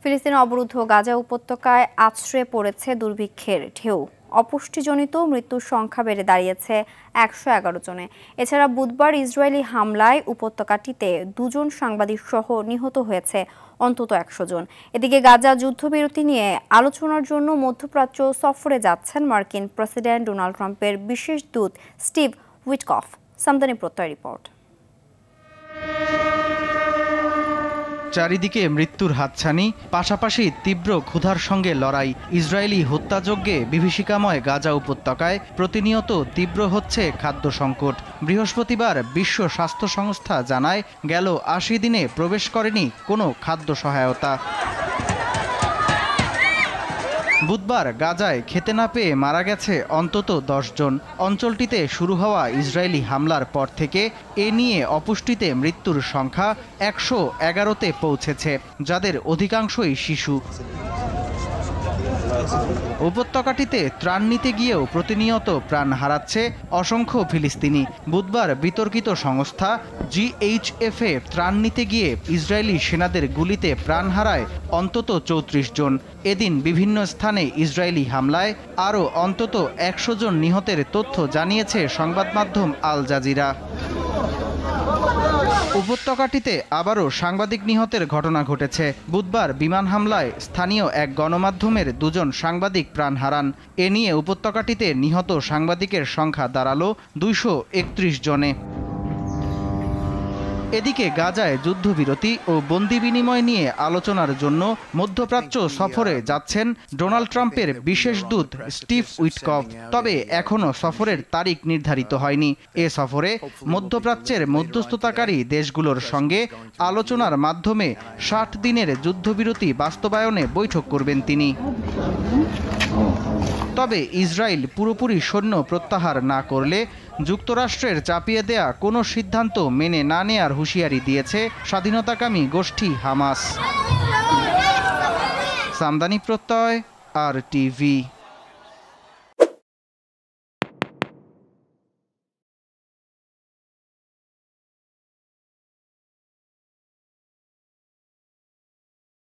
ফিলিস্তিনে অবরুদ্ধ গাজা উপত্যকায় আছড়ে পড়েছে দুর্ভিক্ষের ঢেউ। অপুষ্টিজনিত মৃত্যুর সংখ্যা বেড়ে দাঁড়িয়েছে ১১১ জনে। এছাড়া বুধবার ইসরায়েলি হামলায় উপত্যকাটিতে ২ জন সাংবাদিক সহ নিহত হয়েছে অন্তত ১০০ জন। এদিকে গাজা যুদ্ধবিরতি নিয়ে আলোচনার জন্য মধ্যপ্রাচ্য সফরে যাচ্ছেন মার্কিন প্রেসিডেন্ট ডোনাল্ড ট্রাম্পের বিশেষ দূত স্টিভ উইটকফ। সামদানি প্রত্যয় রিপোর্ট। চারিদিকে মৃত্যুর হাতছানি, পাশাপাশি তীব্র ক্ষুধার সঙ্গে লড়াই। ইসরায়েলি হত্যাযজ্ঞে বিভীষিকাময় গাজা উপত্যকায় প্রতিনিয়ত তীব্র হচ্ছে খাদ্য সংকট। বৃহস্পতিবার বিশ্ব স্বাস্থ্য সংস্থা জানায়, গেল ৮০ দিনে প্রবেশ করেনি কোনো খাদ্য সহায়তা। বুধবার গাজায় খেতে না পেয়ে মারা গেছে অন্তত ১০ জন। অঞ্চলটিতে শুরু হওয়া ইসরায়েলি হামলার পর থেকে এ নিয়ে অপুষ্টিতে মৃত্যুর সংখ্যা ১১১তে পৌঁছেছে, যাদের অধিকাংশই শিশু। উপত্যকাটিতে ত্রাণ নিতে গিয়েও প্রতিনিয়ত প্রাণ হারাচ্ছে অসংখ্য ফিলিস্তিনি। বুধবার বিতর্কিত সংস্থা GHF-এ ত্রাণ নিতে গিয়ে ইসরায়েলি সেনাদের গুলিতে প্রাণ হারায় অন্তত ৩৪ জন। এদিন বিভিন্ন স্থানে ইসরায়েলি হামলায় আরও অন্তত ১০০ জন নিহতের তথ্য জানিয়েছে সংবাদ মাধ্যম আল জাজিরা। উপত্যকাটিতে আবারও সাংবাদিক নিহতের ঘটনা ঘটেছে। বুধবার বিমান হামলায় স্থানীয় এক গণমাধ্যমের ২ জন সাংবাদিক প্রাণ হারান। এ নিয়ে উপত্যকাটিতে নিহত সাংবাদিকের সংখ্যা দাঁড়ালো ২৩১ জনে। এদিকে গাজায় যুদ্ধবিরতি ও বন্দি বিনিময় নিয়ে আলোচনার জন্য মধ্যপ্রাচ্য সফরে যাচ্ছেন ডোনাল্ড ট্রাম্পের বিশেষ দূত স্টিভ উইটকফ। তবে এখনও সফরের তারিখ নির্ধারিত হয়নি। এ সফরে মধ্যপ্রাচ্যের মধ্যস্থতাকারী দেশগুলোর সঙ্গে আলোচনার মাধ্যমে ৬০ দিনের যুদ্ধবিরতি বাস্তবায়নে বৈঠক করবেন তিনি। তবে ইসরায়েল পুরোপুরি সৈন্য প্রত্যাহার না করলে যুক্তরাষ্ট্রের চাপিয়ে দেয়া কোনো সিদ্ধান্ত মেনে না নেয়ার হুঁশিয়ারি দিয়েছে স্বাধীনতাকামী গোষ্ঠী হামাস। সামদানি প্রত্যয়, RTV।